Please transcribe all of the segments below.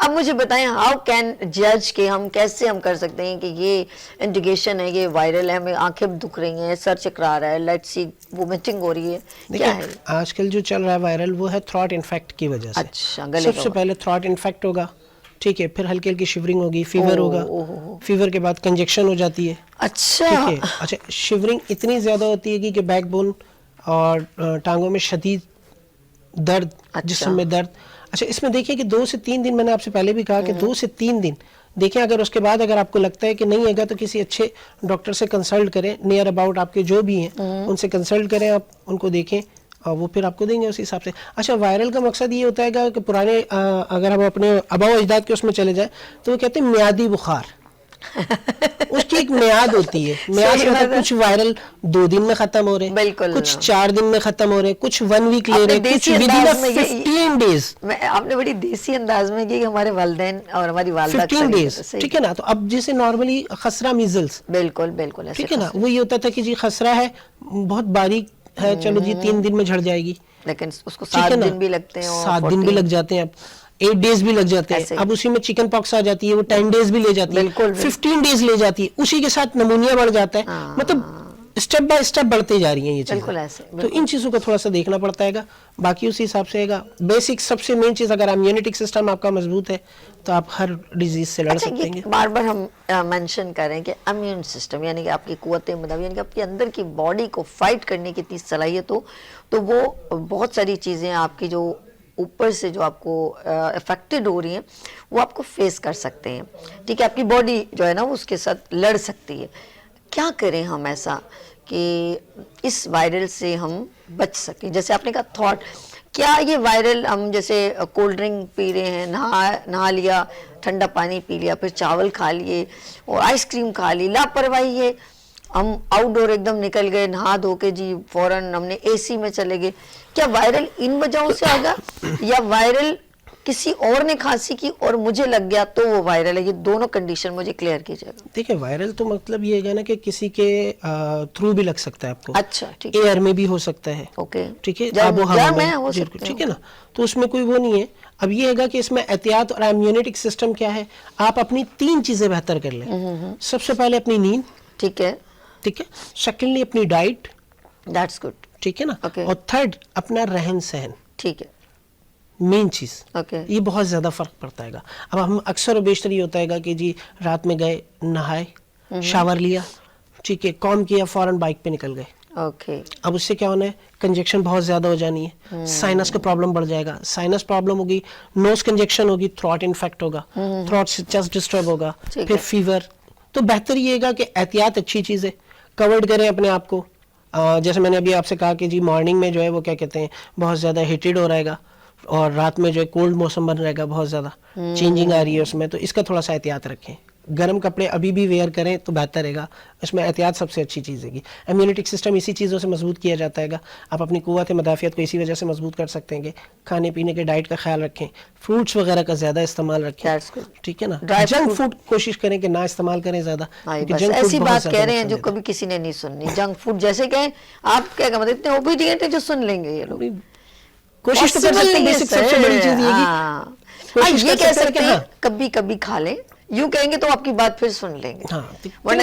اب مجھے بتائیں ہاؤ کین جج کہ ہم کیسے ہم کر سکتے ہیں کہ یہ انڈیکیشن ہے، یہ وائرل ہے، ہمیں آنکھیں دکھ رہی ہیں، سر چکرا رہا ہے، لیٹ سی وومیٹنگ ہو رہی ہے، کیا ہے؟ آج کل جو چل رہا ہے وائرل وہ ہے تھروٹ انفیکٹ کی وجہ سے. اچھا، گلے سب کا سے پہلے تھروٹ انفیکٹ ہوگا، ٹھیک ہے، پھر ہلکی ہلکی شیورنگ ہوگی، فیور ہوگا، فیور کے بعد کنجیکشن ہو جاتی ہے. اچھا ٹھیک ہے. اچھا شیورنگ اتنی زیادہ ہوتی ہے کہ بیک بون اور ٹانگوں میں شدید درد، جسم میں درد. اچھا اس میں دیکھیں کہ 2 سے 3 دن، میں نے آپ سے پہلے بھی کہا کہ 2 سے 3 دن دیکھیں، اگر اس کے بعد اگر آپ کو لگتا ہے کہ نہیں ہے گا تو کسی اچھے ڈاکٹر سے کنسلٹ کریں، نیئر اباؤٹ آپ کے جو بھی ہیں ان سے کنسلٹ کریں، آپ ان کو دیکھیں اور وہ پھر آپ کو دیں گے اسی حساب سے. اچھا وائرل کا مقصد یہ ہوتا ہے گا کہ پرانے اگر ہم اپنے آباء و اجداد کے اس میں چلے جائیں تو وہ کہتے ہیں میادی بخار. اس کی ایک میعاد ہوتی ہے، میعاد سے مطلب کچھ وائرل 2 دن میں ختم ہو رہے ہیں، بالکل کچھ 4 دن میں ختم ہو رہے ہیں، کچھ 1 ویک لے رہے ہیں، کچھ ود ان 15 ڈیز. آپ نے بڑی دیسی انداز میں کہ ہمارے والدین اور ہماری والدہ 15 ڈیز، ٹھیک ہے نا. تو اب جیسے نارملی خسرہ میزلس، بالکل بالکل ایسے ٹھیک ہے نا، وہ یہ ہوتا تھا کہ جی خسرہ ہے، بہت باریک ہے، چلو جی 3 دن میں جھڑ جائے گی، لیکن اس کو ٹھیک ہے 7 نا، دن بھی لگتے ہیں، 7 دن بھی لگ جاتے ہیں، اب 8 ڈیز بھی لگ جاتے ہیں. اب اسی میں چکن پاکس آ جاتی ہے، وہ 10 ڈیز بھی لے جاتی ہے، 15 ڈیز لے جاتی ہے، اسی کے ساتھ نمونیا بڑھ جاتا ہے. مطلب اسٹیپ بائی اسٹیپ بڑھتے جا رہی ہیں یہ چیزیں. تو ان چیزوں کو تھوڑا سا دیکھنا پڑتا ہے گا. باقی اسی حساب سے گا بیسک سب سے مین چیز، اگر امیونٹی سسٹم آپ کا مضبوط ہے تو آپ ہر ڈیزیز سے لڑ سکتے ہیں. بار بار ہم مینشن کریں کہ امیون سسٹم یعنی کہ آپ کی قوت مدافع، یعنی کہ آپ کے اندر کی باڈی کو فائٹ کرنے کی اتنی صلاحیت ہو تو وہ بہت ساری چیزیں آپ کی جو اوپر سے جو آپ کو افیکٹڈ ہو رہی ہیں وہ آپ کو فیس کر سکتے ہیں. ٹھیک ہے، آپ کی باڈی جو ہے نا وہ اس کے ساتھ لڑ سکتی ہے. کیا کریں ہم ایسا کہ اس وائرل سے ہم بچ سکیں؟ جیسے آپ نے کہا تھاٹ، کیا یہ وائرل ہم جیسے کولڈ ڈرنک پی رہے ہیں، نہا لیا، ٹھنڈا پانی پی لیا، پھر چاول کھا لیے اور آئس کریم کھا لی، لاپرواہی ہے، ہم آؤٹ ڈور ایک دم نکل گئے، نہا دھو کے جی فوراً ہم نے اے سی میں چلے گئے، کیا وائرل ان وجہوں سے آگا یا وائرل کسی اور نے کھانسی کی اور مجھے لگ گیا تو وہ وائرل ہے؟ یہ دونوں کنڈیشن مجھے کلیئر کیجئے گا. دیکھیں وائرل تو مطلب یہ ہے نا کہ کسی کے تھرو بھی لگ سکتا ہے آپ کو. اچھا ٹھیک ہے، ایئر میں بھی ہو سکتا ہے، اوکے، ٹھیک ہے، آب و ہوا میں ہو سکتا ہے، ٹھیک ہے نا. تو اس میں کوئی وہ نہیں ہے. اب یہ ہے کہ اس میں احتیاط اور امیونٹک سسٹم کیا ہے، آپ اپنی 3 چیزیں بہتر کر لیں. سب سے پہلے اپنی نیند، ٹھیک ہے، ٹھیک ہے. سیکنڈلی اپنی ڈائٹ، دیٹس گڈ، ٹھیک ہے نا. اور تھرڈ اپنا رہن سہن، ٹھیک ہے، مین چیز. اوکے، یہ بہت زیادہ فرق پڑتا ہے گا. اب ہم اکثر و بیشتر یہ ہوتا ہے گا کہ جی رات میں گئے، نہائے، شاور لیا، ٹھیک ہے، کام کیا، فوراً بائک پہ نکل گئے. اوکے، اب اس سے کیا ہونا ہے، کنجیکشن بہت زیادہ ہو جانی ہے، سائنس کا پرابلم بڑھ جائے گا. سائنس پرابلم ہوگی، نوز کنجیکشن ہوگی، تھروٹ انفیکٹ ہوگا، تھروٹ سے چیسٹ ڈسٹرب ہوگا، پھر فیور. تو بہتر یہ گا کہ احتیاط اچھی چیز ہے، کورڈ کریں اپنے آپ کو. جیسے میں نے ابھی آپ سے کہا کہ جی مارننگ میں جو ہے وہ کیا کہتے ہیں بہت زیادہ ہیٹڈ ہو رہے گا اور رات میں جو ہے کولڈ موسم بن رہے گا، بہت زیادہ چینجنگ آ رہی ہے اس میں. تو اس کا تھوڑا سا احتیاط رکھیں. گرم کپڑے ابھی بھی ویئر کریں تو بہتر رہے گا. اس میں احتیاط سب سے اچھی چیز ہے گی. امیونٹک سسٹم اسی چیزوں سے مضبوط کیا جاتا ہے گا. آپ اپنی قوت مدافعت کو اسی وجہ سے مضبوط کر سکتے ہیں کہ کھانے پینے کے ڈائٹ کا خیال رکھیں، فروٹس وغیرہ کا زیادہ استعمال رکھیں، ٹھیک ہے نا. جنک فوڈ کوشش کریں کہ نہ استعمال کریں زیادہ. ایسی بات کہہ رہے ہیں جو کبھی کسی نے نہیں سننی. جنک فوڈ جیسے کہیں آپ کیا مطلب اتنے اوبیڈینٹ ہیں جو سن لیں گے یہ لوگ. کوشش تو کر سکتے ہیں، بیسک سب سے بڑی چیز یہ کہہ سکتے ہیں کبھی کبھی کھا لیں، یوں کہیں گے تو آپ کی بات پھر سن لیں گے. ورنہ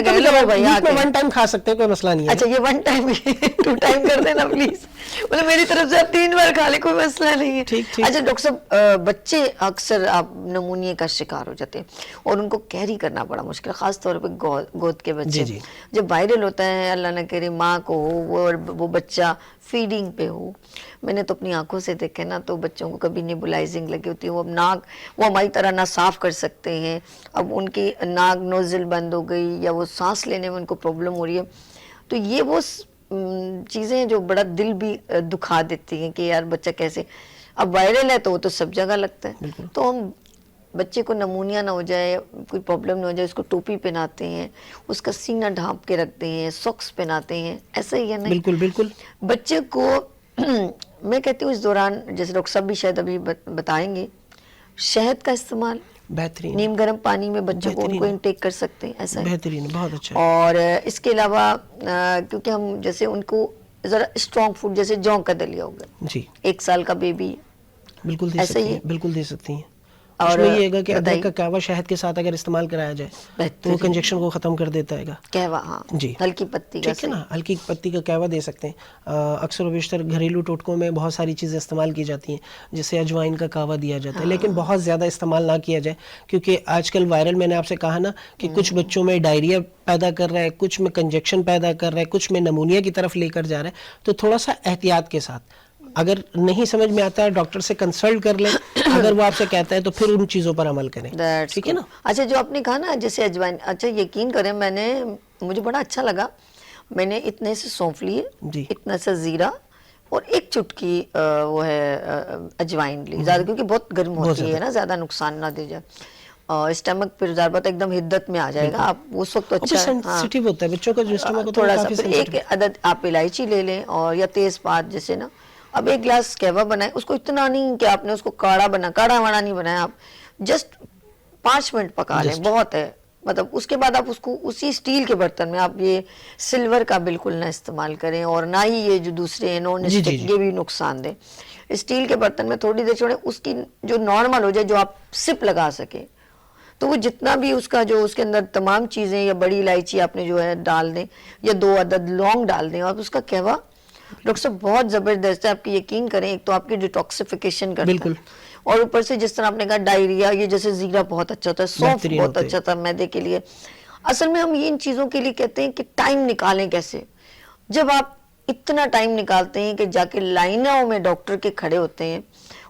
ون ٹائم کھا سکتے ہیں، کوئی مسئلہ نہیں ہے. اچھا یہ 1 ٹائم 2 ٹائم کر دینا پلیز. مطلب میری طرف سے آپ 3 بار کھا لیں، کوئی مسئلہ نہیں ہے. اچھا ڈاکٹر صاحب، بچے اکثر آپ نمونیا کا شکار ہو جاتے ہیں اور ان کو کیری کرنا بڑا مشکل، خاص طور پہ گود کے بچے. جب وائرل ہوتا ہے، اللہ نہ کرے ماں کو ہو وہ بچہ فیڈنگ پہ ہو. میں نے تو اپنی آنکھوں سے دیکھے نا، تو بچوں کو کبھی نیبولائزنگ لگی ہوتی ہے، وہ اب ناک وہ ہماری طرح نہ صاف کر سکتے ہیں، اب ان کی ناک نوزل بند ہو گئی یا وہ سانس لینے میں ان کو پرابلم ہو رہی ہے. تو یہ وہ چیزیں جو بڑا دل بھی دکھا دیتی ہیں کہ یار بچہ کیسے. اب وائرل ہے تو وہ تو سب جگہ لگتا ہے. تو ہم بچے کو نمونیا نہ ہو جائے، کوئی پرابلم نہ ہو جائے، اس کو ٹوپی پہناتے ہیں، اس کا سینہ ڈھانپ کے رکھتے ہیں، ساکس پہناتے ہیں، ایسا ہی ہے نا؟ بالکل بالکل. بچے کو میں کہتی ہوں اس دوران، جیسے ڈاکٹر صاحب بھی شاید ابھی بتائیں گے، شہد کا استعمال بہترین، نیم گرم پانی میں بچوں کو ان کو انٹیک کر سکتے ہیں، ایسا ہے بہترین، بہت اچھا. اور اس کے علاوہ کیونکہ ہم جیسے ان کو ذرا اسٹرانگ فوڈ جیسے جوں کا دلیا ہوگا، جی 1 سال کا بیبی، بالکل دے سکتی ہیں، بالکل دے سکتی ہیں. اس میں یہ ہے کہ ادرک کا قہوہ شہد کے ساتھ اگر استعمال کرایا جائے تو وہ کنجکشن کو ختم کر دیتا ہے. قہوہ ہاں جی ہلکی پتی کا, ٹھیک ہے نا, ہلکی پتی کا قہوہ دے سکتے ہیں. اکثر و بیشتر گھریلو ٹوٹکوں میں بہت ساری چیزیں استعمال کی جاتی ہیں, جیسے اجوائن کا قہوہ دیا جاتا ہے, لیکن بہت زیادہ استعمال نہ کیا جائے, کیونکہ آج کل وائرل, میں نے آپ سے کہا نا کہ کچھ بچوں میں ڈائریا پیدا کر رہا ہے, کچھ میں کنجکشن پیدا کر رہا ہے, کچھ میں نمونیا کی طرف لے کر جا رہا ہے. تو تھوڑا سا احتیاط کے ساتھ, اگر نہیں سمجھ میں آتا ہے ڈاکٹر سے کنسلٹ کر لیں, اگر وہ آپ سے کہتا ہے تو پھر ان چیزوں پر عمل کریں, ٹھیک ہے نا. اچھا جو آپ نے کہا نا جیسے اجوائن, اچھا یقین کریں مجھے بڑا اچھا لگا, میں نے اتنے سے سونف لیے, اتنا سا زیرہ اور ایک چٹکی وہ ہے اجوائن لی, زیادہ کیونکہ بہت گرم ہوتی ہے نا, زیادہ نقصان نہ دے جائے, اور اسٹمک پھر زیادہ ایک دم حدت میں آ جائے گا, آپ اس وقت اچھا سینسیٹیو ہوتا ہے بچوں کا جو اسٹمک ہوتا ہے, تھوڑا سا. پھر ایک عدد آپ الائچی لے لیں, اور یا تیز پات جیسے نا. اب ایک گلاس قہوہ بنائیں, اس کو اتنا نہیں کہ آپ نے اس کو کاڑھا واڑا نہیں بنایا, آپ جسٹ 5 منٹ پکا لیں, بہت ہے. مطلب اس کے بعد آپ اس کو اسی اسٹیل کے برتن میں, آپ یہ سلور کا بالکل نہ استعمال کریں, اور نہ ہی یہ جو دوسرے ہیں نون اسٹک, یہ بھی نقصان دیں. اسٹیل کے برتن میں تھوڑی دیر چھوڑیں, اس کی جو نارمل ہو جائے, جو آپ سپ لگا سکیں, تو وہ جتنا بھی اس کا جو اس کے اندر تمام چیزیں, یا بڑی الائچی آپ نے جو ہے ڈال دیں, یا 2 عدد لونگ ڈال دیں, اور اس کا قہوہ ڈاکٹر صاحب بہت زبردست ہے. آپ کی یقین کریں, ایک تو آپ کی ڈیٹاکسیفیکیشن کرتا ہے, اور اوپر سے جس طرح آپ نے کہا ڈائریا, یہ جیسے زیرہ بہت اچھا ہوتا ہے, سونف بہت اچھا تھا میدے کے لیے. اصل میں ہم یہ ان چیزوں کے لیے کہتے ہیں کہ ٹائم نکالیں کیسے. جب آپ اتنا ٹائم نکالتے ہیں کہ جا کے لائنوں میں ڈاکٹر کے کھڑے ہوتے ہیں,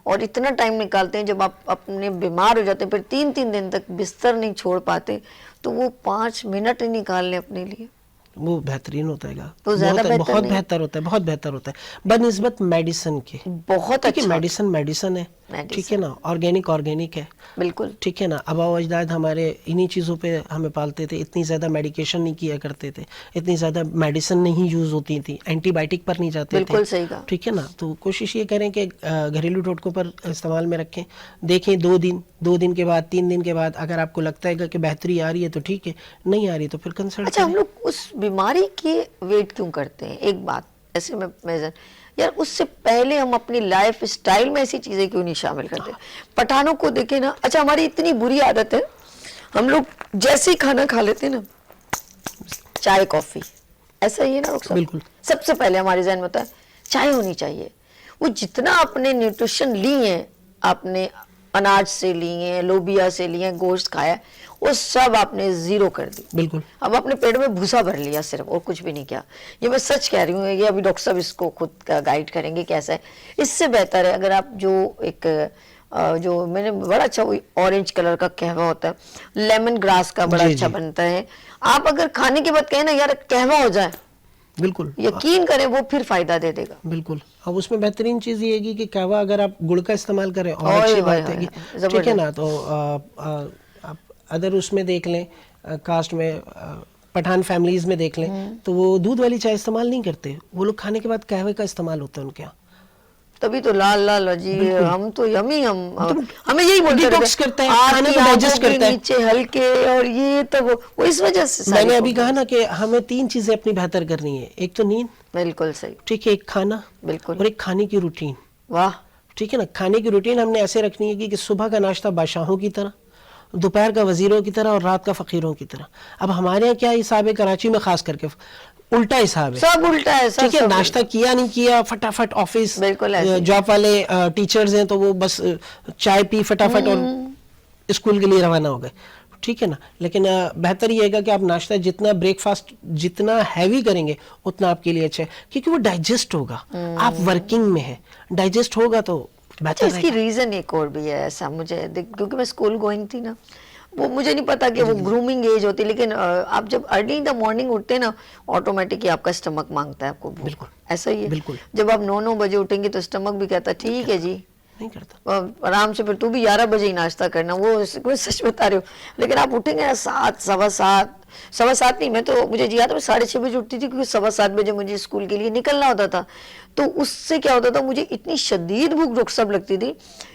اور اتنا ٹائم نکالتے ہیں جب آپ اپنے بیمار ہو جاتے ہیں, پھر 3 دن تک بستر نہیں چھوڑ پاتے, تو وہ 5 منٹ ہی نکال لیں اپنے لیے, وہ بہترین ہوتا ہے گا, بہت بہتر ہوتا ہے, بہت بہتر ہوتا ہے بنسبت میڈیسن کے. بہت اچھا, میڈیسن ہے, ٹھیک ہے نا, آرگینک ہے, بالکل ٹھیک ہے نا. آبا و اجداد ہمارے انہی چیزوں پہ ہمیں پالتے تھے, اتنی زیادہ میڈیکیشن نہیں کیا کرتے تھے, اتنی زیادہ میڈیسن نہیں یوز ہوتی تھی, اینٹی بائیوٹک پر نہیں جاتے تھے, بالکل صحیح کہا, ٹھیک ہے نا. تو کوشش یہ کریں کہ گھریلو ٹوٹکوں پر استعمال میں رکھیں, دیکھیں 2 دن کے بعد, 3 دن کے بعد, اگر آپ کو لگتا ہے کہ بہتری آ رہی ہے تو ٹھیک ہے, نہیں آ رہی تو پھر کنسلٹ. اچھا ہم لوگ اس بیماری کی ویٹ کیوں کرتے ہیں؟ ایک بات ایسے میں یار, اس سے پہلے ہم اپنی لائف اسٹائل میں ایسی چیزیں کیوں نہیں شامل کرتے؟ پٹھانوں کو دیکھیں نا, اچھا ہماری اتنی بری عادت ہے, ہم لوگ جیسے ہی کھانا کھا لیتے ہیں نا, چائے کافی, ایسا ہی ہے نا بالکل, سب سے پہلے ہمارے ذہن میں ہوتا ہے چائے ہونی چاہیے. وہ جتنا آپ نے نیوٹریشن لی ہیں, آپ نے اناج سے لی ہیں, لوبیا سے لی ہیں, گوشت کھایا, وہ سب آپ نے زیرو کر دی. بالکل, اب اپنے پیٹ میں بھوسا بھر لیا صرف, اور کچھ بھی نہیں کیا. یہ میں سچ کہہ رہی ہوں, یہ ابھی ڈاکٹر صاحب اس کو خود گائیڈ کریں گے کیسا ہے. اس سے بہتر ہے اگر آپ جو میں نے بڑا اچھا اورنج کلر کا قہوہ ہوتا ہے, لیمن گراس کا بڑا اچھا بنتا ہے, آپ اگر کھانے کے بعد کہیں نا یار قہوہ ہو جائے, بالکل یقین کریں وہ پھر فائدہ دے دے گا. بالکل. اب اس میں بہترین چیز یہ ہے کہ قہوہ اگر آپ گڑ کا استعمال کریں اور اچھی بات ہے, ٹھیک ہے نا. تو ادر اس میں دیکھ لیں, کاسٹ میں پٹھان فیملیز میں دیکھ لیں, تو وہ دودھ والی چائے استعمال نہیں کرتے, وہ لوگ کھانے کے بعد قہوے کا استعمال ہوتا ہے ان کے یہاں. تبھی تو لال جی, ہم تو یمی, ہمیں یہی بولتے کرتا ہے, کھانے کو ڈائجسٹ کرتا ہے, نیچے ہلکے, اور یہ تو وہ اس وجہ سے. میں نے ابھی کہا نا کہ ہمیں 3 چیزیں اپنی بہتر کرنی ہے, ایک تو نیند, بالکل صحیح, ٹھیک ہے, ایک کھانا, بالکل, اور ایک کھانے کی روٹین. واہ, ٹھیک ہے نا. کھانے کی روٹین ہم نے ایسے رکھنی ہے کہ صبح کا ناشتہ بادشاہوں کی طرح, دوپہر کا وزیروں کی طرح, اور رات کا فقیروں کی طرح. اب ہمارے یہاں کیا حساب ہے, کراچی میں خاص کر کے الٹا حساب ہے, سب الٹا ہے, ٹھیک ہے. ناشتہ کیا نہیں کیا, فٹافٹ آفس, جاب والے ٹیچرز ہیں تو وہ بس چائے پی فٹافٹ اور اسکول کے لیے روانہ ہو گئے, ٹھیک ہے نا. لیکن بہتر یہ ہے کہ آپ ناشتہ جتنا بریک فاسٹ جتنا ہیوی کریں گے اتنا آپ کے لیے اچھا ہے, کیونکہ وہ ڈائجسٹ ہوگا. آپ ورکنگ میں ہیں, ڈائجسٹ ہوگا تو بہتر ہے. اس کی ریزن ایک اور بھی ہے ایسا, مجھے کیونکہ میں اسکول گوئنگ تھی نا, وہ مجھے نہیں پتا کہ وہ گرومنگ ایج ہوتی, لیکن آپ جب ارلی ان دا مارننگ اٹھتے ہیں نا, آٹومیٹکلی آپ کا اسٹمک مانگتا ہے آپ کو. بالکل ایسا ہی ہے, بالکل. جب آپ 9 بجے اٹھیں گے تو اسٹمک بھی کہتا ہے ٹھیک ہے جی, نہیں کرتا آرام سے, پھر تو بھی 11 بجے ہی ناشتہ کرنا, وہ سچ بتا رہے ہو. لیکن آپ اٹھیں گے 7, 7:15 نہیں, میں تو مجھے یاد ہے 6:30 بجے اٹھتی تھی, کیونکہ 7:15 بجے مجھے اسکول کے لیے نکلنا ہوتا تھا. تو اس سے کیا ہوتا تھا, مجھے اتنی شدید بھوک ڈاکٹر صاحب لگتی تھی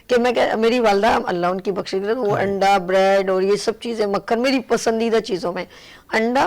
کہ میں میری والدہ, اللہ ان کی بخشش کرے, وہ انڈا, بریڈ اور یہ سب چیزیں, مکھن, میری پسندیدہ چیزوں میں انڈا,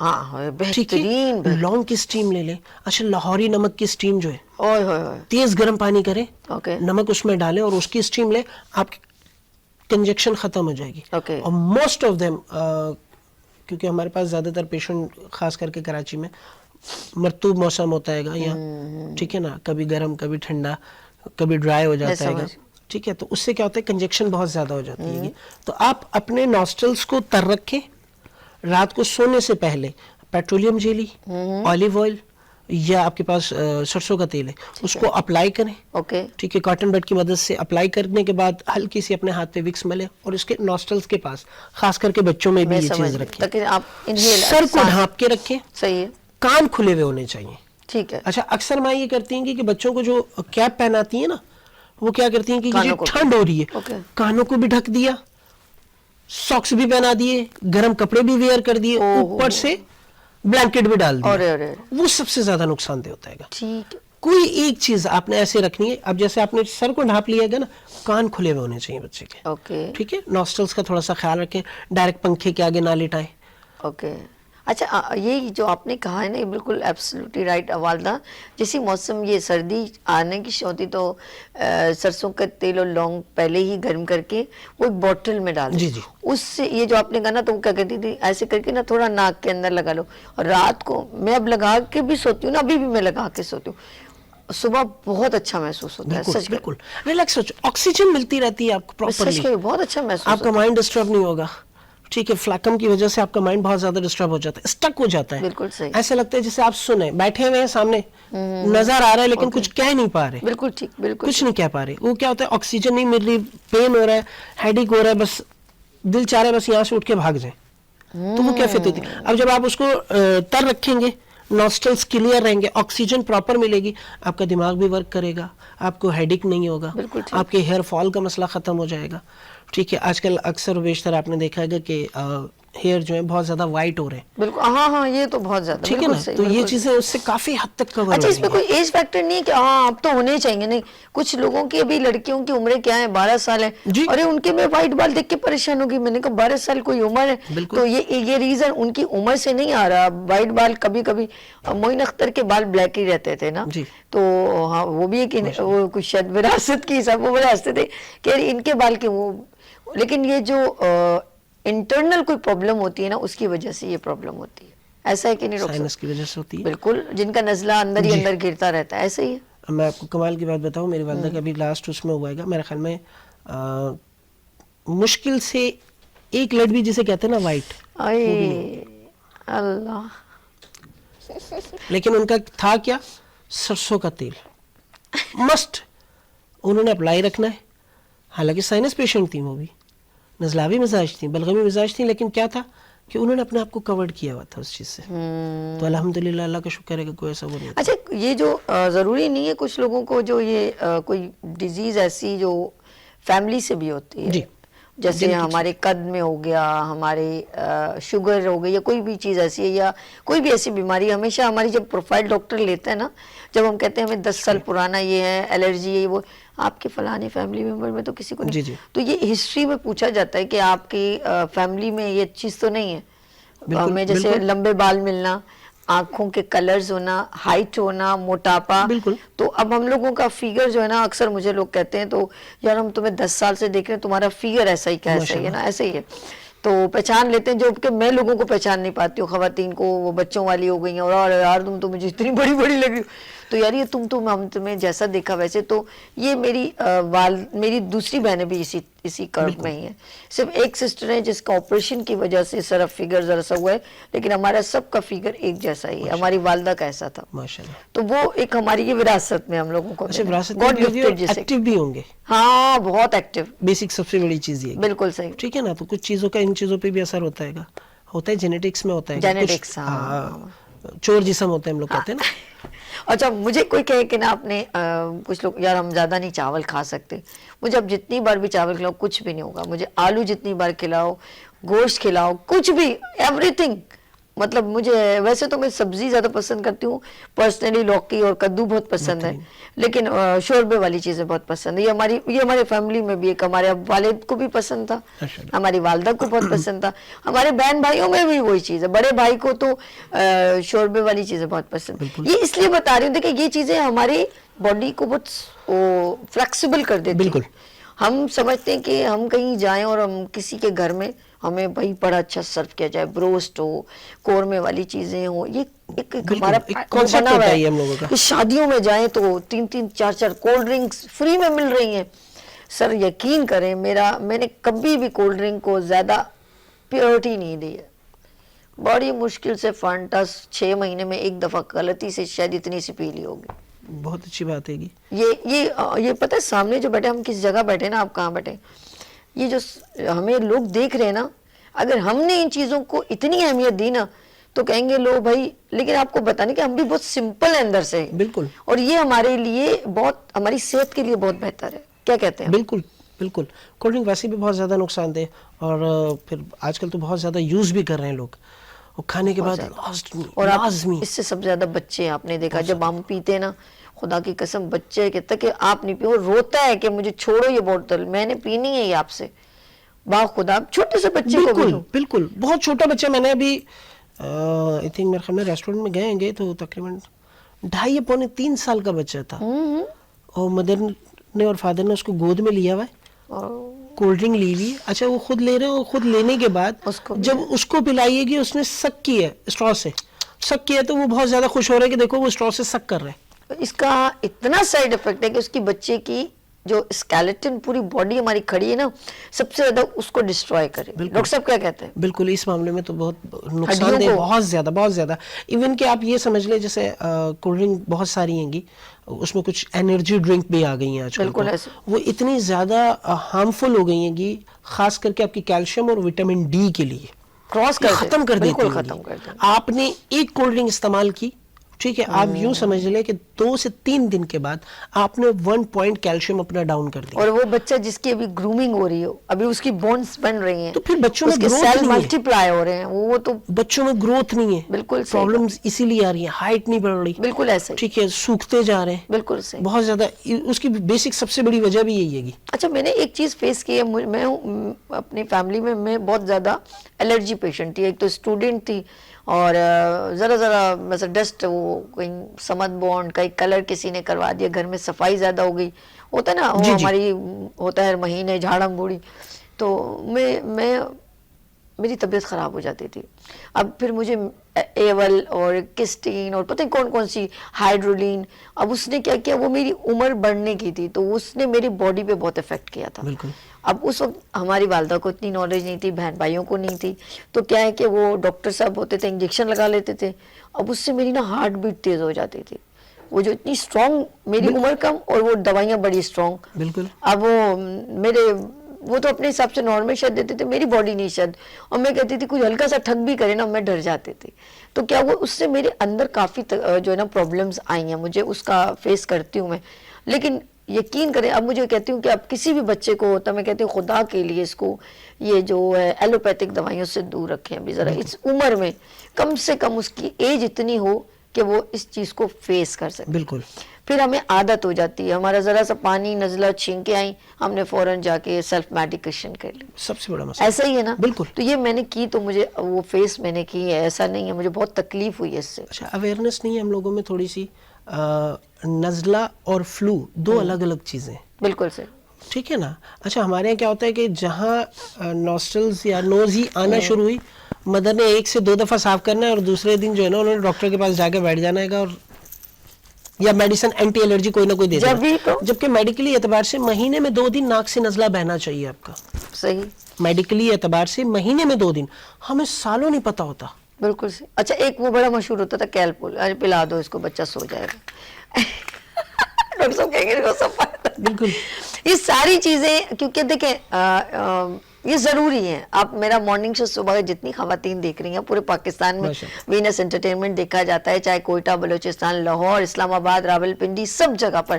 ہاں ٹھیک ہے, بہترین. لونگ کی اسٹیم لے لیں. اچھا لاہوری نمک کی اسٹیم جو ہے, اوئے ہوئے ہوئے. تیز گرم پانی کریں, اوکے نمک اس میں ڈالیں اور اس کی اسٹیم لیں, آپ کی کنجکشن ختم ہو جائے گی. اوکے. اور موسٹ آف دیم, کیونکہ ہمارے پاس زیادہ تر پیشنٹ خاص کر کے کراچی میں مرطوب موسم ہوتا ہے گا, یا ٹھیک ہے نا, کبھی گرم کبھی ٹھنڈا کبھی ڈرائی ہو جاتا ہے گا, ٹھیک ہے, تو اس سے کیا ہوتا ہے کنجکشن بہت زیادہ ہو جاتی ہے. تو آپ اپنے نوسٹرلز کو تر رکھیں, رات کو سونے سے پہلے پیٹرولیم جیلی, آلیو آئل یا آپ کے پاس سرسوں کا تیل ہے, اس کو اپلائی کریں. اوکے ٹھیک ہے, کاٹن بڈ کی مدد سے اپلائی کرنے کے بعد ہلکی سی اپنے ہاتھ پہ وکس ملے اور اس کے نوسٹرلز کے پاس, خاص کر کے بچوں میں بھی یہ چیز رکھیں, تاکہ آپ انہیل سر کو ڈھانپ کے رکھیں. صحیح ہے, کان کھلے ہوئے ہونے چاہیے. ٹھیک ہے. اچھا اکثر ماں یہ کرتی ہیں کہ بچوں کو جو کیپ پہناتی ہیں نا, وہ کیا کرتی ہیں کہ یہ ٹھنڈ ہو رہی ہے, کانوں کو بھی ڈھک دیا, ساکس بھی پہنا دیے, گرم کپڑے بھی ویئر کر دیے, اوپر سے بلینکٹ بھی ڈال دیا, وہ سب سے زیادہ نقصان دہ ہوتا ہے گا. ٹھیک ہے. کوئی ایک چیز آپ نے ایسے رکھنی ہے. اب جیسے آپ نے سر کو ڈھانپ لیا گا نا, کان کھلے ہوئے ہونے چاہیے بچے کے. اوکے ٹھیک ہے, نوسٹرلز کا تھوڑا سا خیال رکھیں, ڈائریکٹ پنکھے کے آگے نہ لٹائیں. اوکے. اچھا یہ جو آپ نے کہا ہے نا, یہ بالکل ایبسلیوٹلی رائٹ والدہ. جیسی موسم یہ سردی آنے کی ہوتی تو سرسوں کا تیل اور لونگ پہلے ہی گرم کر کے وہ ایک بوٹل میں ڈال دیں. اس سے یہ جو آپ نے کہا نا, تو وہ کیا کہتی تھی, ایسے کر کے نا تھوڑا ناک کے اندر لگا لو, اور رات کو میں اب لگا کے بھی سوتی ہوں نا, ابھی بھی میں لگا کے سوتی ہوں, صبح بہت اچھا محسوس ہوتا ہے. سچ بالکل ریلیکس ہو, آکسیجن ملتی رہتی ہے آپ کو پراپرلی, بہت اچھا محسوس, آپ کا مائنڈ ڈسٹرب نہیں ہوگا. ٹھیک ہے, فلیکم کی وجہ سے آپ کا مائنڈ بہت زیادہ ڈسٹرب ہو جاتا ہے, اسٹک ہو جاتا ہے. بالکل صحیح. ایسا لگتا ہے جیسے آپ سنیں, بیٹھے ہوئے ہیں سامنے, نظر آ رہا ہے لیکن کچھ کہہ نہیں پا رہے. بالکل ٹھیک, بالکل کچھ نہیں کہہ پا رہے. وہ کیا ہوتا ہے, آکسیجن نہیں مل رہی, پین ہو رہا ہے, ہیڈ ایک ہو رہا ہے, بس دل چاہ رہا ہے بس یہاں سے اٹھ کے بھاگ جائیں. تو وہ کیفیت ہوتی ہے. اب جب آپ اس کو تر رکھیں گے, نوسٹرلز کلیئر رہیں گے, آکسیجن پراپر ملے گی, آپ کا دماغ بھی ورک کرے گا, آپ کو ہیڈ ایک نہیں ہوگا, آپ کے ہیئر فال کا مسئلہ ختم ہو جائے گا. ٹھیک ہے, آج کل اکثر و بیشتر آپ نے دیکھا ہے کہ ہیئر جو ہے بہت زیادہ وائٹ ہو رہے ہیں. بالکل, ہاں یہ تو بہت زیادہ, ٹھیک ہے نا, تو یہ چیزیں اس سے کافی حد تک کور ہو رہی ہیں. اچھا, اس میں کوئی ایج فیکٹر نہیں ہے کہ ہاں اب تو ہونے چاہیے؟ نہیں, کچھ لوگوں کی ابھی لڑکیوں کی عمریں کیا ہیں, 12 سال ہیں, ارے ان کے میں وائٹ بال دیکھ کے پریشان ہوگی. میں نے کہا 12 سال کوئی عمر ہے؟ تو یہ ریزن ان کی عمر سے نہیں آ رہا. وائٹ بال کبھی کبھی معین اختر کے بال بلیک ہی رہتے تھے نا, تو ہاں وہ بھی ایک کچھ شاید وراثت کی سب وہ بڑے ہنستے تھے کہ ان کے بال کے وہ, لیکن یہ جو انٹرنل کوئی پرابلم ہوتی ہے نا, اس کی وجہ سے یہ پرابلم ہوتی ہے. ایسا ہے کہ نہیں, سائنس کی وجہ سے ہوتی ہے. بالکل, جن کا نزلہ اندر ہی اندر گرتا رہتا ہے, ایسا ہی ہے. میں آپ کو کمال کی بات بتاؤں, میری والدہ کا بھی لاسٹ اس میں ہوا گا, میرے خیال میں مشکل سے ایک لڑ بھی جسے کہتے ہیں نا وائٹ, اللہ, لیکن ان کا تھا کیا, سرسوں کا تیل مسٹ انہوں نے اپلائی رکھنا ہے. حالانکہ سائنس پیشنٹ تھی, وہ بھی نزلاوی مزاج تھی, بلغمی مزاج تھی, لیکن کیا تھا کہ انہوں نے اپنے آپ کو کورڈ کیا ہوا تھا اس چیز سے. تو الحمدللہ اللہ کا شکر ہے کہ کوئی ایسا وہ نہیں. اچھا, یہ جو ضروری نہیں ہے, کچھ لوگوں کو جو یہ کوئی ڈیزیز ایسی جو فیملی سے بھی ہوتی ہے, جیسے ہمارے قد میں ہو گیا, ہمارے شوگر ہو گئی, یا کوئی بھی چیز ایسی ہے, یا کوئی بھی ایسی بیماری, ہمیشہ ہماری جب پروفائل ڈاکٹر لیتے ہیں نا, جب ہم کہتے ہیں ہمیں 10 سال پرانا یہ ہے, الرجی ہے, وہ آپ کے فلانے فیملی ممبر میں تو کسی کو نہیں, تو یہ ہسٹری میں پوچھا جاتا ہے کہ آپ کی فیملی میں یہ چیز تو نہیں ہے. ہمیں جیسے لمبے بال ملنا, آنکھوں کے کلرز ہونا, ہائٹ ہونا, موٹاپا, تو اب ہم لوگوں کا فیگر جو ہے نا, اکثر مجھے لوگ کہتے ہیں تو یار ہم تمہیں 10 سال سے دیکھ رہے ہیں, تمہارا فیگر ایسا ہی کیسا ہی ہے نا, ایسا ہی ہے, تو پہچان لیتے ہیں, جو کہ میں لوگوں کو پہچان نہیں پاتی ہوں, خواتین کو, وہ بچوں والی ہو گئی ہیں, اور یار تم تو مجھے اتنی بڑی بڑی لگی, تو یار یہ ہم تمہیں جیسا دیکھا ویسے. تو یہ میری دوسری بہنیں بھی اسی کرو میں ہی ہیں. صرف ایک سسٹر ہے جس کا آپریشن کی وجہ سے صرف فیگر ذرا سا ہوا ہے, لیکن ہمارا سب کا فیگر ایک جیسا ہی ہے. ہماری والدہ کا ایسا تھا, تو وہ ایک ہماری یہ وراثت میں ہم لوگوں کو ایکٹیو بھی ہوں گے. ہاں بہت ایکٹیو, بیسک سب سے بڑی چیز یہ, بالکل صحیح, ٹھیک ہے نا. تو کچھ چیزوں کا ان چیزوں پہ بھی اثر ہوتا ہے گا, ہوتا ہے جینیٹکس میں, ہوتا ہے جینیٹکس, چور جسم ہوتے ہیں ہم لوگ کہتے ہیں نا. اچھا, مجھے کوئی کہے کہ نا آپ نے کچھ لوگ یار ہم زیادہ نہیں چاول کھا سکتے, مجھے اب جتنی بار بھی چاول کھلاؤ کچھ بھی نہیں ہوگا. مجھے آلو جتنی بار کھلاؤ, گوشت کھلاؤ, کچھ بھی, ایوری تھنگ, مطلب مجھے ویسے تو میں سبزی زیادہ پسند کرتی ہوں پرسنلی, لوکی اور کدو بہت پسند ہے, لیکن شوربے والی چیزیں بہت پسند ہے. یہ ہمارے فیملی میں بھی ایک, ہمارے والد کو بھی پسند تھا, ہماری والدہ کو بہت پسند تھا, ہمارے بہن بھائیوں میں بھی وہی چیز ہے. بڑے بھائی کو تو شوربے والی چیزیں بہت پسند. یہ اس لیے بتا رہی ہوں دیکھیں یہ چیزیں ہماری باڈی کو بہت فلیکسیبل کر دیتی ہیں. ہم سمجھتے ہیں کہ ہم کہیں جائیں اور ہم کسی کے گھر میں ہمیں بھائی بڑا اچھا سرو کیا جائے, بروسٹ ہو, قورمے والی چیزیں ہوں, یہ ایک ہمارا بنا ہوا ہے کہ شادیوں میں جائیں تو 3-4 کولڈ ڈرنکس فری میں مل رہی ہیں. سر یقین کریں میں نے کبھی بھی کولڈ ڈرنک کو زیادہ پیورٹی نہیں دی ہے. بڑی مشکل سے فانٹا 6 مہینے میں ایک دفعہ غلطی سے شاید اتنی سی پی لی ہوگی. بہت اچھی بات ہے گی. یہ پتہ ہے سامنے جو بیٹھے, ہم کس جگہ بیٹھے نا, آپ کہاں بیٹھے, یہ جو ہمیں لوگ دیکھ رہے ہیں نا, اگر ہم نے ان چیزوں کو اتنی اہمیت دی نا تو کہیں گے لو بھائی, لیکن آپ کو بتانے کہ ہم بھی بہت سمپل ہیں اندر سے. بالکل. اور یہ ہمارے لیے بہت, ہماری صحت کے لیے بہت بہتر ہے. کیا کہتے ہیں؟ بالکل بالکل. کولڈ ڈرنک ویسے بھی بہت زیادہ نقصان دہ, اور پھر آج کل تو بہت زیادہ یوز بھی کر رہے ہیں لوگ, اور کھانے کے بعد لازمی. اس سے سب زیادہ بچے, آپ نے دیکھا جب ہم پیتے نا, خدا کی قسم بچے کہتا کہ آپ نہیں پیو, روتا ہے کہ مجھے چھوڑو یہ بوتل, میں نے پینی ہے یہ آپ سے. با خدا چھوٹے سے بچے کو بھی. بالکل بہت چھوٹا بچہ. میں نے ابھی آئی تھنک میرے خیال میں ریسٹورینٹ میں گئے تو تقریباً 2.5-3 سال کا بچہ تھا, اور مدر نے اور فادر نے اس کو گود میں لیا ہوا ہے, کولڈ ڈرنک لی ہوئی ہے. اچھا وہ خود لے رہے ہیں, اور خود لینے کے بعد جب اس کو پلائیے گی, اس نے سک کی ہے, اسٹرا سے سک کیا, تو وہ بہت زیادہ خوش ہو رہا ہے کہ دیکھو وہ اسٹرا سے سک کر رہے ہیں. اس کا اتنا سائیڈ افیکٹ ہے کہ اس کی بچے کی جو اسکیلیٹن پوری باڈی ہماری کھڑی ہے نا, سب سے زیادہ اس کو ڈسٹروائے کرے. ڈاکٹر صاحب کیا کہتے ہیں؟ بالکل, اس معاملے میں تو بہت نقصان دہ, بہت زیادہ. ایون کہ آپ یہ سمجھ لیں جیسے کولڈ ڈرنک بہت ساری ہیں گی, اس میں کچھ انرجی ڈرنک بھی آ گئی ہیں آج کل, وہ اتنی زیادہ ہارمفل ہو گئی ہیں گی, خاص کر کے آپ کی کیلشیم اور وٹامن ڈی کے لیے ختم کر دیتی ہیں. آپ نے ایک کولڈ ڈرنک استعمال کی, ٹھیک ہے, آپ یوں سمجھ لیں کہ 2 سے 3 دن کے بعد آپ نے 1 پوائنٹ کیلشیم اپنا ڈاؤن کر دیا. اور وہ بچہ جس کی ابھی گرومنگ ہو رہی ہو, ابھی اس کی بونز بن رہی ہیں, تو پھر بچوں میں گروتھ نہیں ہے, ملٹی پلائی ہو رہے ہیں, وہ تو بچوں میں گروتھ نہیں ہے. بالکل پرابلمز اسی لیے آ رہی ہیں, ہائٹ نہیں بڑھ رہی. بالکل ایسے, ٹھیک ہے, سوکھتے جا رہے ہیں. بالکل صحیح. بہت زیادہ اس کی بیسک سب سے بڑی وجہ بھی یہی ہے گی. اچھا میں نے ایک چیز فیس کی ہے, میں اپنی فیملی میں بہت زیادہ الرجی پیشنٹ تھی. ایک تو اسٹوڈنٹ تھی, اور ذرا مثلا ڈسٹ, وہ کہیں سمت بونڈ کا کلر کسی نے کروا دیا, گھر میں صفائی زیادہ ہو گئی, ہوتا ہے نا وہ ہماری ہوتا ہے ہر مہینے جھاڑم بوڑھی, تو میری طبیعت خراب ہو جاتی تھی. اب پھر مجھے ایول اور کسٹین اور پتہ نہیں کون سی ہائیڈرولین, اب اس نے کیا کیا, وہ میری عمر بڑھنے کی تھی تو اس نے میری باڈی پہ بہت افیکٹ کیا تھا. اب اس وقت ہماری والدہ کو اتنی نالج نہیں تھی, بہن بھائیوں کو نہیں تھی, تو کیا ہے کہ وہ ڈاکٹر صاحب ہوتے تھے, انجیکشن لگا لیتے تھے. اب اس سے میری نا ہارٹ بیٹ تیز ہو جاتی تھی, وہ جو اتنی اسٹرانگ, میری عمر کم اور وہ دوائیاں بڑی اسٹرانگ. بالکل. اب وہ تو اپنے حساب سے نارمل شاید دیتے تھے, میری باڈی نہیں شاید, اور میں کہتی تھی کچھ ہلکا سا ٹھگ بھی کرے نا میں ڈر جاتی تھی. تو کیا وہ اس سے میرے اندر کافی جو ہے نا پرابلمز آئی ہیں, مجھے اس کا فیس کرتی ہوں میں. لیکن یقین کریں, اب مجھے کہتی ہوں کہ اب کسی بھی بچے کو ہوتا, میں کہتی ہوں خدا کے لیے اس کو یہ جو ہے ایلوپیتھک دوائیوں سے دور رکھیں ابھی ذرا, اس عمر میں کم سے کم اس کی ایج اتنی ہو کہ وہ اس چیز کو فیس کر سکے. بالکل. پھر ہمیں عادت ہو جاتی ہے, ہمارا ذرا سا پانی نزلہ چھینکے آئیں, ہم نے فوراً جا کے سیلف میڈیکیشن کر لی. سب سے بڑا مسئلہ ایسا ہی ہے نا. بالکل. تو یہ میں نے کی, تو مجھے وہ فیس میں نے کی ہے, ایسا نہیں ہے, مجھے بہت تکلیف ہوئی ہے اس سے. اچھا, اویئرنیس نہیں ہے ہم لوگوں میں تھوڑی سی. نزلہ اور فلو 2 الگ الگ چیزیں. بالکل سے, ٹھیک ہے نا. اچھا ہمارے یہاں کیا ہوتا ہے کہ جہاں نوسٹلز یا نوز ہی آنا شروع ہوئی, مدر نے 1 سے 2 دفعہ صاف کرنا ہے, اور دوسرے دن جو ہے نا انہوں نے ڈاکٹر کے پاس جا کے بیٹھ جانا ہے, اور یا میڈیسن اینٹی الرجی کوئی نہ کوئی دے دینا. جبکہ میڈیکلی اعتبار سے مہینے میں 2 دن ناک سے نزلہ بہنا چاہیے آپ کا. صحیح. میڈیکلی اعتبار سے مہینے میں 2 دن, ہمیں سالوں نہیں پتا ہوتا. بالکل صحیح. اچھا ایک وہ بڑا مشہور ہوتا تھا کیلپول, پلا دو اس کو بچہ سو جائے گا. ڈاکٹر صاحب کہیں گے سب. بالکل. یہ ساری چیزیں کیونکہ دیکھیں یہ ضروری ہیں. آپ میرا مارننگ شو صبح جتنی خواتین دیکھ رہی ہیں پورے پاکستان میں, وینس انٹرٹینمنٹ دیکھا جاتا ہے, چاہے کوئٹہ, بلوچستان, لاہور, اسلام آباد, راولپنڈی, سب جگہ پر.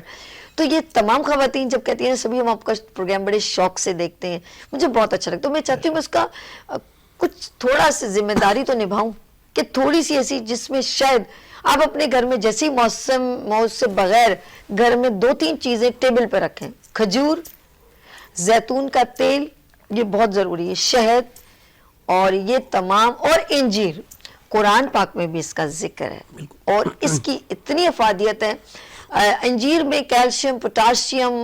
تو یہ تمام خواتین جب کہتی ہیں سبھی ہم آپ کا پروگرام بڑے شوق سے دیکھتے ہیں, مجھے بہت اچھا لگتا ہے. میں چاہتی ہوں میں اس کا کچھ تھوڑا سی ذمہ داری تو نبھاؤں کہ تھوڑی سی ایسی جس میں شاید آپ اپنے گھر میں جیسی موسم سے بغیر گھر میں 2-3 چیزیں ٹیبل پہ رکھیں. کھجور, زیتون کا تیل, یہ بہت ضروری ہے, شہد, اور یہ تمام, اور انجیر. قرآن پاک میں بھی اس کا ذکر ہے اور اس کی اتنی افادیت ہے. انجیر میں کیلشیم, پوٹاشیم,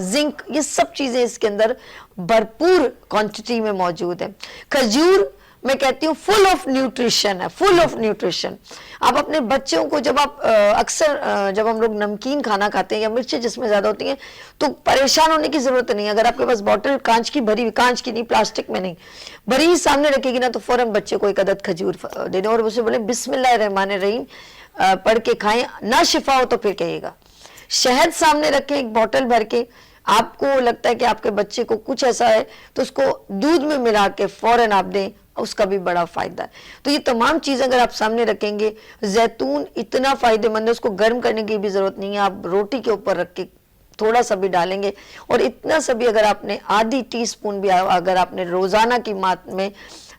زنک, یہ سب چیزیں اس کے اندر بھرپور کوانٹٹی میں موجود ہیں. کھجور میں کہتی ہوں فل آف نیوٹریشن ہے, فل آف نیوٹریشن. آپ اپنے بچوں کو جب آپ اکثر جب ہم لوگ نمکین کھانا کھاتے ہیں یا مرچیں جس میں زیادہ ہوتی ہیں تو پریشان ہونے کی ضرورت نہیں. اگر آپ کے پاس بوٹل کانچ کی بھری ہوئی, کانچ کی نہیں, پلاسٹک میں نہیں, بھری ہی سامنے رکھے گی نا, تو فوراً بچے کو ایک عدد کھجور دے دیں اور اسے بولیں بسم اللہ الرحمن الرحیم پڑھ کے کھائیں. نہ شفا ہو تو پھر کہیے گا. شہد سامنے رکھیں ایک بوٹل بھر کے. آپ کو لگتا ہے کہ آپ کے بچے کو کچھ ایسا ہے تو اس کو دودھ میں ملا کے فوراً آپ دیں, اس کا بھی بڑا فائدہ ہے. تو یہ تمام چیزیں اگر آپ سامنے رکھیں گے, زیتون اتنا فائدہ مند ہے, اس کو گرم کرنے کی بھی ضرورت نہیں ہے, آپ روٹی کے اوپر رکھ کے تھوڑا سا بھی ڈالیں گے, اور اتنا سا بھی اگر آپ نے آدھی ٹی اسپون بھی اگر آپ نے روزانہ کی مات میں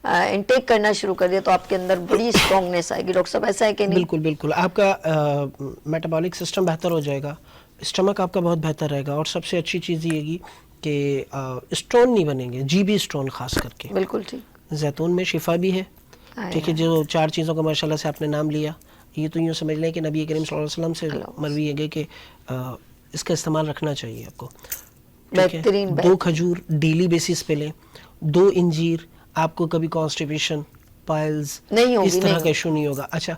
انٹیک کرنا شروع کر دیا تو آپ کے اندر بڑی اسٹرانگنیس آئے گی. ڈاکٹر صاحب ایسا ہے کہ نہیں؟ بالکل بالکل, آپ کا میٹابولک سسٹم بہتر ہو جائے گا, اسٹمک آپ کا بہت بہتر رہے گا, اور سب سے اچھی چیز یہ گی کہ اسٹون نہیں بنیں گے, جی بی اسٹون خاص کر کے. بالکل ٹھیک. زیتون میں شفا بھی ہے, ٹھیک ہے. جو 4 چیزوں کا ماشاء اللہ سے آپ نے نام لیا, یہ تو یوں سمجھ لیں کہ نبی کریم صلی اللہ علیہ وسلم سے مروی ہے کہ اس کا استعمال رکھنا چاہیے آپ کو. بہترین. 2 کھجور ڈیلی بیسس پہ لیں, 2 انجیر, آپ کو کبھی کانسٹیپیشن, پائلز اس طرح کا ایشو نہیں ہوگا. اچھا,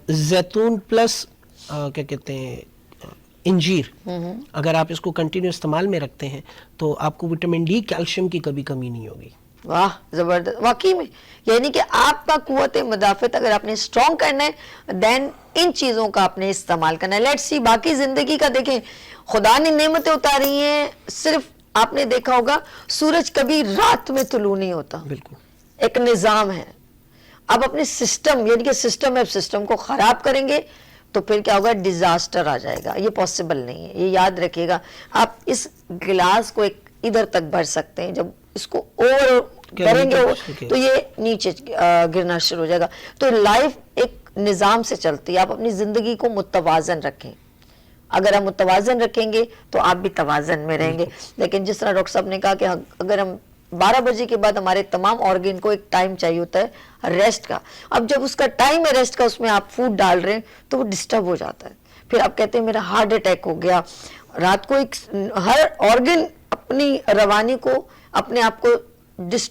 زیتون پلس کیا کہتے ہیں انجیر, اگر آپ اس کو کنٹینیو استعمال میں رکھتے ہیں تو آپ کو وٹامن ڈی, کیلشیم کی کبھی کمی نہیں ہوگی. واہ زبردست, واقعی میں یعنی کہ آپ کا قوت مدافعت اگر آپ نے اسٹرانگ کرنا ہے دین ان چیزوں کا آپ نے استعمال کرنا ہے. لیٹس سی باقی زندگی کا دیکھیں, خدا نے نعمتیں اتاری ہیں, صرف آپ نے دیکھا ہوگا سورج کبھی رات میں طلوع نہیں ہوتا. بالکل ایک نظام ہے. اب اپنے سسٹم یعنی کہ سسٹم کو خراب کریں گے تو پھر کیا ہوگا, ڈیزاسٹر آ جائے گا. یہ پاسبل نہیں ہے, یہ یاد رکھیے گا. آپ اس گلاس کو ایک ادھر تک بھر سکتے ہیں, جب اس کو اوور کریں گے تو یہ نیچے گرنا شروع ہو جائے گا. تو لائف ایک نظام سے چلتی ہے. آپ اپنی زندگی کو متوازن رکھیں. اگر ہم متوازن رکھیں گے تو آپ بھی توازن میں رہیں گے. لیکن جس طرح ڈاکٹر صاحب نے کہا کہ اگر ہم 12 بجے کے بعد ہمارے تمام آرگن کو ایک ٹائم چاہیے ہوتا ہے ریسٹ کا. اب جب اس کا ٹائم ہے ریسٹ کا, اس میں آپ فوڈ ڈال رہے ہیں تو وہ ڈسٹرب ہو جاتا ہے. پھر آپ کہتے ہیں میرا ہارٹ اٹیک ہو گیا. رات کو ایک ہر آرگن اپنی روانی کو اپنے آپ کو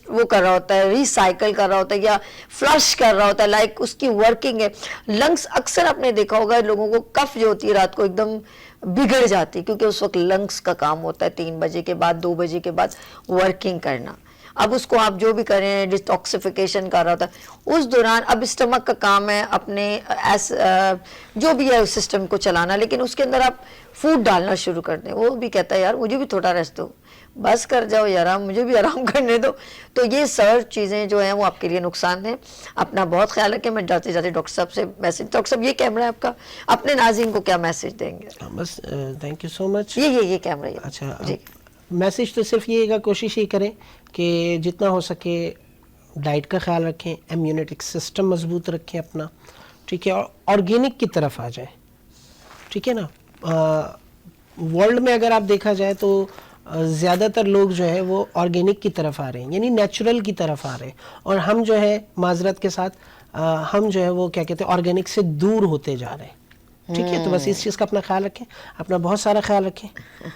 وہ کر رہا ہوتا ہے, ریسائیکل کر رہا ہوتا ہے یا فلش کر رہا ہوتا ہے, لائک اس کی ورکنگ ہے. لنگس اکثر آپ نے دیکھا ہوگا لوگوں کو کف جو ہوتی ہے رات کو ایک دم بگڑ جاتی, کیونکہ اس وقت لنگس کا کام ہوتا ہے 3 بجے کے بعد 2 بجے کے بعد ورکنگ کرنا. اب اس کو آپ جو بھی کریں ڈیٹاکسیفیکیشن کر رہا ہوتا ہے اس دوران. اب اسٹمک کا کام ہے اپنے جو بھی ہے اس سسٹم کو چلانا, لیکن اس کے اندر آپ فوڈ ڈالنا شروع کر دیں. وہ بھی کہتا ہے یار مجھے بھی تھوڑا ریسٹ دو, بس کر جاؤ یار, مجھے بھی آرام کرنے دو. تو یہ سب چیزیں جو ہیں وہ آپ کے لیے نقصان ہیں. اپنا بہت خیال رکھیں. میں جاتے جاتے ڈاکٹر صاحب سے میسج, ڈاکٹر صاحب یہ کیمرہ ہے آپ کا, اپنے ناظرین کو کیا میسج دیں گے؟ بس تھینک یو سو مچ. یہ کیمرہ ہے. اچھا جی, میسج تو صرف یہ گا, کوشش یہ کریں کہ جتنا ہو سکے ڈائٹ کا خیال رکھیں, امیونٹک سسٹم مضبوط رکھیں اپنا, ٹھیک ہے, اور آرگینک کی طرف آ جائیں, ٹھیک ہے نا. ورلڈ میں اگر آپ دیکھا جائے تو زیادہ تر لوگ جو ہے وہ آرگینک کی طرف آ رہے ہیں, یعنی نیچرل کی طرف آ رہے ہیں, اور ہم جو ہے معذرت کے ساتھ ہم جو ہے وہ کیا کہتے ہیں آرگینک سے دور ہوتے جا رہے ہیں, ٹھیک ہے. تو بس اس چیز کا اپنا خیال رکھیں, اپنا بہت سارا خیال رکھیں,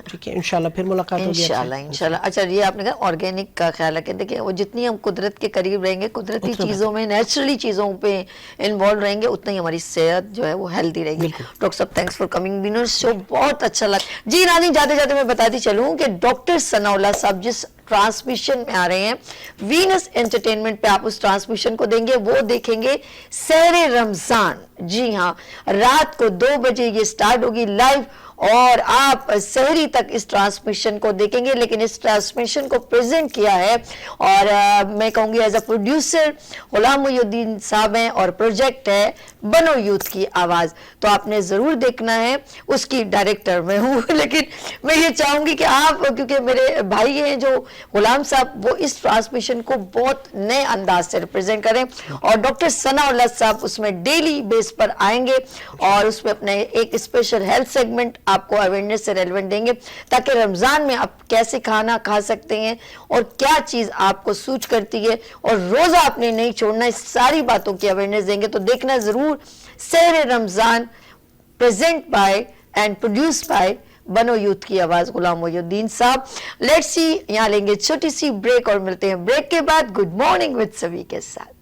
ٹھیک ہے. انشاءاللہ پھر ملاقات ہوگی انشاءاللہ. اچھا یہ آپ نے کہا آرگینک کا خیال رکھیں. دیکھیں وہ جتنی ہم قدرت کے قریب رہیں گے, قدرتی چیزوں میں, نیچرلی چیزوں پہ انوالو رہیں گے, اتنا ہی ہماری صحت جو ہے وہ ہیلدی رہے گی. ڈاکٹر صاحب تھینکس فار کمنگ, وینرز شو بہت اچھا لگا. جی رانی, جاتے جاتے میں بتاتی چلوں کہ ڈاکٹر ثناء اللہ صاحب جس ٹرانسمیشن میں آ رہے ہیں وینس انٹرٹینمنٹ پہ, آپ اس ٹرانسمیشن کو دیں گے, وہ دیکھیں گے سحر رمضان. جی ہاں, رات کو 2 بجے یہ سٹارٹ ہوگی لائیو, اور آپ سحری تک اس ٹرانسمیشن کو دیکھیں گے. لیکن اس ٹرانسمیشن کو پریزنٹ کیا ہے اور میں کہوں گی as a producer Ghulam Mohi الدین صاحب ہیں اور پروجیکٹ ہے بنو یوتھ کی آواز. تو آپ نے ضرور دیکھنا ہے, اس کی ڈائریکٹر میں ہوں. لیکن میں یہ چاہوں گی کہ آپ, کیونکہ میرے بھائی ہیں جو غلام صاحب, وہ اس ٹرانسمیشن کو بہت نئے انداز سے ریپرزینٹ کریں, اور ڈاکٹر ثناء اللہ صاحب اس میں ڈیلی بیس پر آئیں گے اور اس میں اپنے ایک اسپیشل ہیلتھ سیگمنٹ آپ کو اویئرنیس سے ریلیونٹ دیں گے, تاکہ رمضان میں آپ کیسے کھانا کھا سکتے ہیں اور کیا چیز آپ کو سوٹ کرتی ہے, اور روزہ آپ نے نہیں چھوڑنا, اس ساری باتوں کی اویئرنیس دیں گے. تو دیکھنا ضرور Sehar Ramzan present by and produce by بنو یوتھ کی آواز غلام محی الدین صاحب. لیٹس سی, یہاں لیں گے چھوٹی سی بریک اور ملتے ہیں بریک کے بعد گڈ مارننگ وتھ سوی کے ساتھ.